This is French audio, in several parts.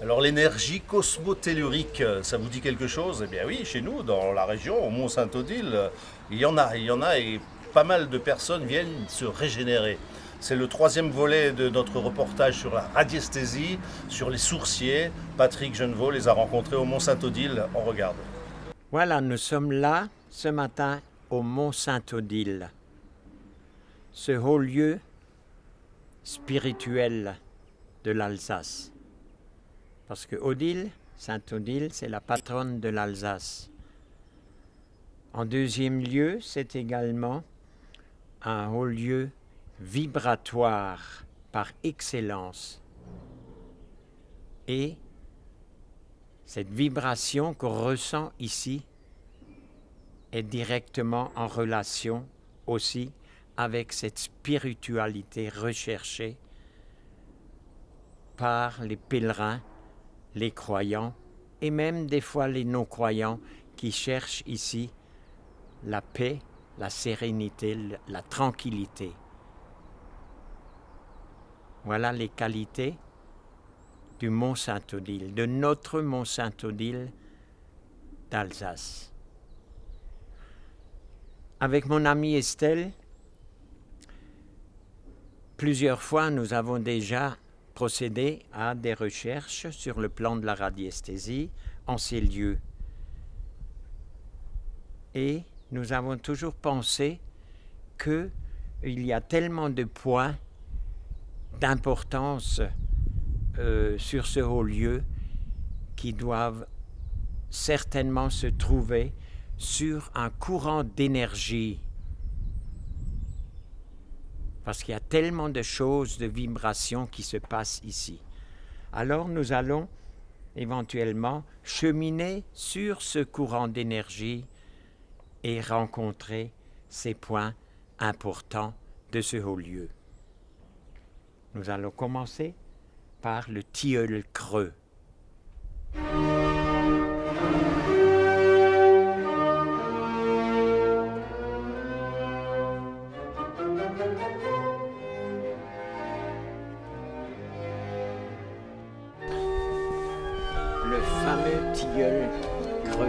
Alors l'énergie cosmotellurique, ça vous dit quelque chose? Eh bien oui, chez nous, dans la région, au Mont-Saint-Odile, il y en a et pas mal de personnes viennent se régénérer. C'est le troisième volet de notre reportage sur la radiesthésie, sur les sourciers. Patrick Genevaux les a rencontrés au Mont-Saint-Odile. On regarde. Voilà, nous sommes là ce matin au Mont-Saint-Odile, ce haut lieu spirituel de l'Alsace. Parce que Odile, Sainte-Odile, c'est la patronne de l'Alsace. En deuxième lieu, c'est également un haut lieu vibratoire par excellence. Et cette vibration qu'on ressent ici est directement en relation aussi avec cette spiritualité recherchée par les pèlerins, les croyants et même des fois les non-croyants qui cherchent ici la paix, la sérénité, la tranquillité. Voilà les qualités du Mont-Saint-Odile, de notre Mont-Saint-Odile d'Alsace. Avec mon amie Estelle, plusieurs fois nous avons déjà procédé à des recherches sur le plan de la radiesthésie en ces lieux. Et nous avons toujours pensé qu'il y a tellement de points d'importance sur ce haut lieu qui doivent certainement se trouver sur un courant d'énergie. Parce qu'il y a tellement de choses, de vibrations qui se passent ici. Alors nous allons éventuellement cheminer sur ce courant d'énergie et rencontrer ces points importants de ce haut lieu. Nous allons commencer par le tilleul creux. Le fameux tilleul creux.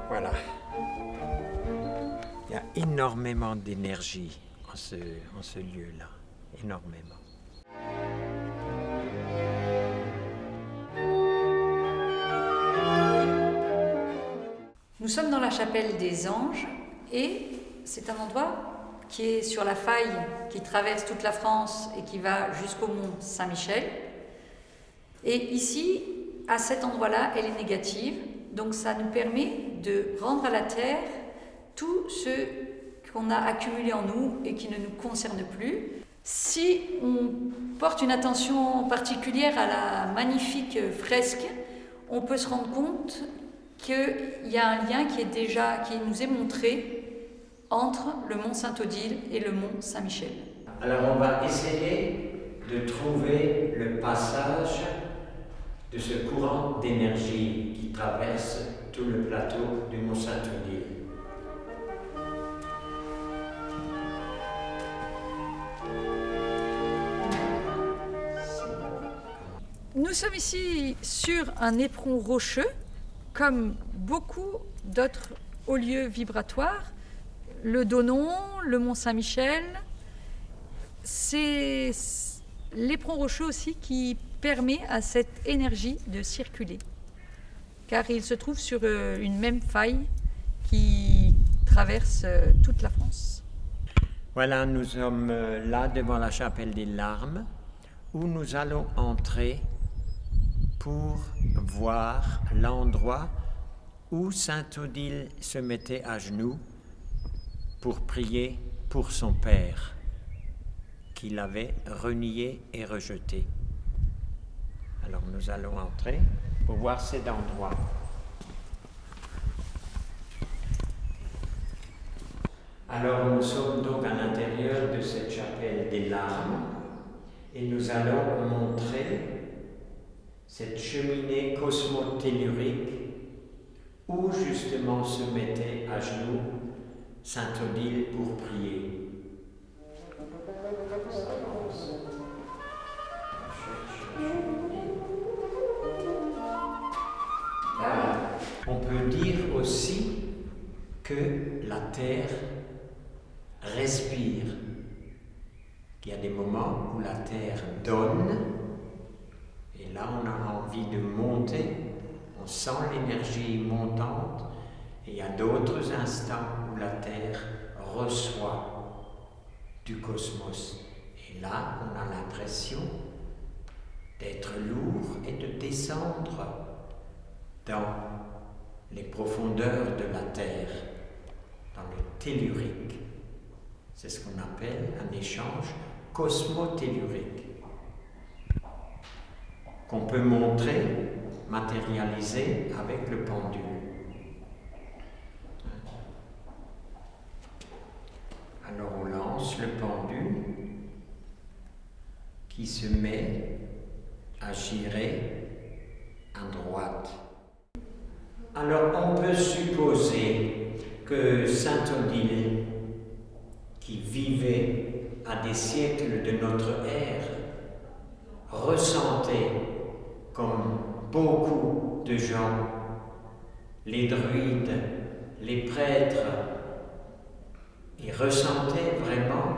Voilà. Il y a énormément d'énergie en ce lieu-là. Énormément. Nous sommes dans la chapelle des Anges et c'est un endroit qui est sur la faille qui traverse toute la France et qui va jusqu'au mont Saint-Michel. Et ici, à cet endroit-là, elle est négative. Donc ça nous permet de rendre à la Terre tout ce qu'on a accumulé en nous et qui ne nous concerne plus. Si on porte une attention particulière à la magnifique fresque, on peut se rendre compte qu'il y a un lien qui nous est montré entre le mont Saint-Odile et le mont Saint-Michel. Alors on va essayer de trouver le passage de ce courant d'énergie qui traverse tout le plateau du mont Saint-Odile. Nous sommes ici sur un éperon rocheux, comme beaucoup d'autres hauts lieux vibratoires. Le Donon, le mont Saint-Michel, c'est l'éperon rocheux aussi qui permet à cette énergie de circuler. Car il se trouve sur une même faille qui traverse toute la France. Voilà, nous sommes là devant la chapelle des Larmes, où nous allons entrer pour voir l'endroit où Sainte-Odile se mettait à genoux pour prier pour son père, qu'il avait renié et rejeté. Alors nous allons entrer pour voir cet endroit. Alors nous sommes donc à l'intérieur de cette chapelle des larmes et nous allons montrer cette cheminée cosmotellurique où justement se mettait à genoux Sainte Odile pour prier. On peut dire aussi que la terre respire, qu'il y a des moments où la terre donne, et là on a envie de monter, on sent l'énergie montante, et il y a d'autres instants où la terre reçoit du cosmos. Et là on a l'impression d'être lourd et de descendre dans les profondeurs de la terre, dans le tellurique. C'est ce qu'on appelle un échange cosmotellurique, qu'on peut montrer, matérialiser avec le pendule. Alors on lance le pendule qui se met à girer à droite. Alors on peut supposer que Sainte Odile, qui vivait à des siècles de notre ère, ressentait, comme beaucoup de gens, les druides, les prêtres, et ressentait vraiment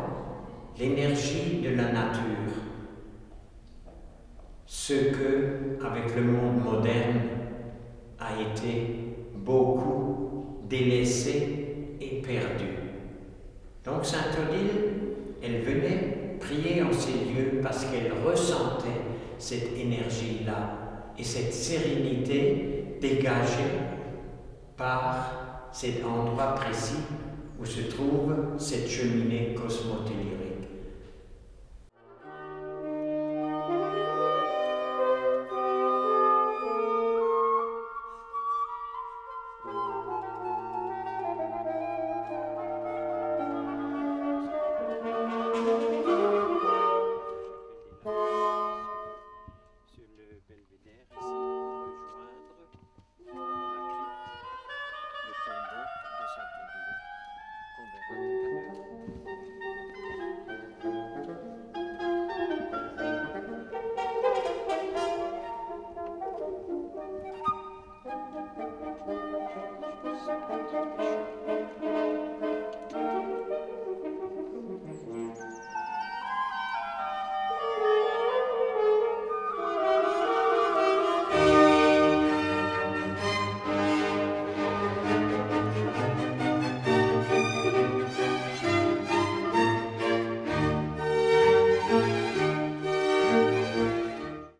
l'énergie de la nature. Ce que, avec le monde moderne, a été beaucoup délaissé et perdu. Donc Sainte Odile, elle venait prier en ces lieux parce qu'elle ressentait cette énergie-là et cette sérénité dégagée par cet endroit précis où se trouve cette cheminée cosmotellurique.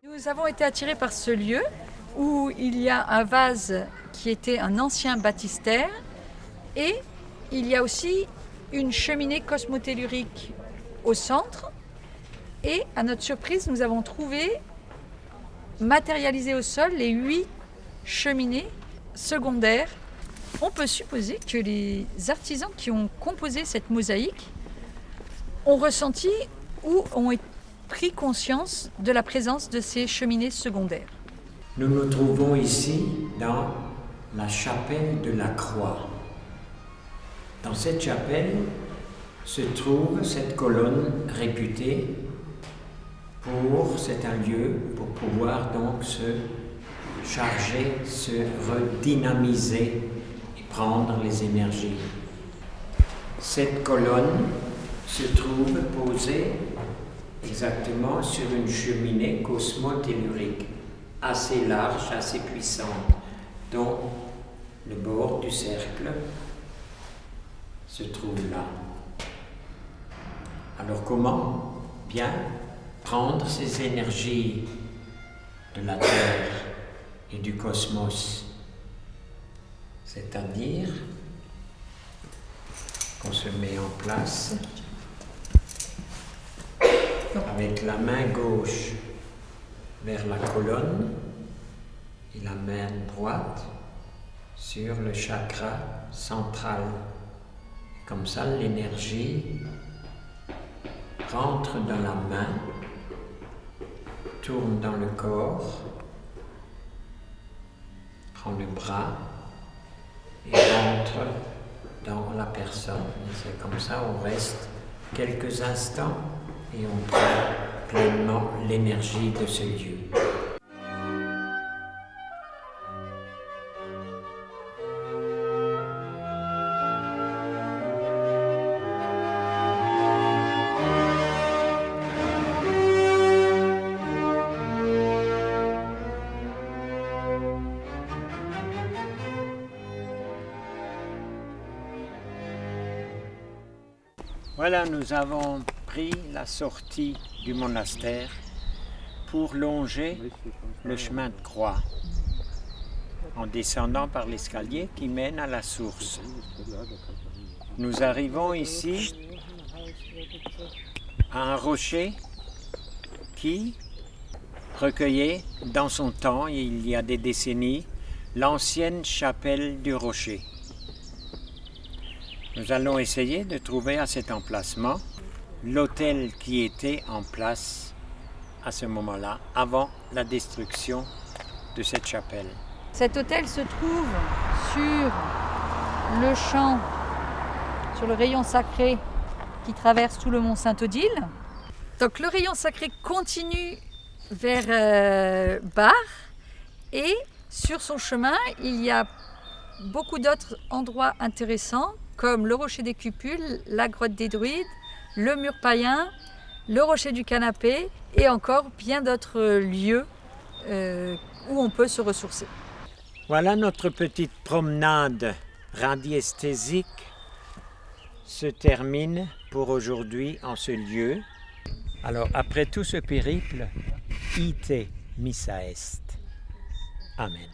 Nous avons été attirés par ce lieu où il y a un vase qui était un ancien baptistère et il y a aussi une cheminée cosmotellurique au centre. Et à notre surprise, nous avons trouvé matérialisées au sol les 8 cheminées secondaires. On peut supposer que les artisans qui ont composé cette mosaïque ont ressenti ou ont pris conscience de la présence de ces cheminées secondaires. Nous nous trouvons ici dans la chapelle de la Croix. Dans cette chapelle se trouve cette colonne réputée c'est un lieu pour pouvoir donc se charger, se redynamiser et prendre les énergies. Cette colonne se trouve posée exactement sur une cheminée cosmotellurique, assez large, assez puissante, dont le bord du cercle se trouve là. Alors comment bien prendre ces énergies de la Terre et du cosmos, c'est-à-dire qu'on se met en place avec la main gauche vers la colonne et la main droite sur le chakra central. Comme ça, l'énergie rentre dans la main, tourne dans le corps, prend le bras et rentre dans la personne. Et c'est comme ça, on reste quelques instants et on prend pleinement l'énergie de ce lieu. Voilà, nous avons pris la sortie du monastère pour longer le chemin de croix en descendant par l'escalier qui mène à la source. Nous arrivons ici à un rocher qui recueillait dans son temps, il y a des décennies, l'ancienne chapelle du rocher. Nous allons essayer de trouver à cet emplacement l'autel qui était en place à ce moment-là, avant la destruction de cette chapelle. Cet autel se trouve sur le champ, sur le rayon sacré qui traverse tout le mont Saint-Odile. Donc le rayon sacré continue vers Bar et sur son chemin, il y a beaucoup d'autres endroits intéressants comme le rocher des Cupules, la grotte des Druides, le mur païen, le rocher du Canapé et encore bien d'autres lieux où on peut se ressourcer. Voilà, notre petite promenade radiesthésique se termine pour aujourd'hui en ce lieu. Alors, après tout ce périple, ite missa est. Amen.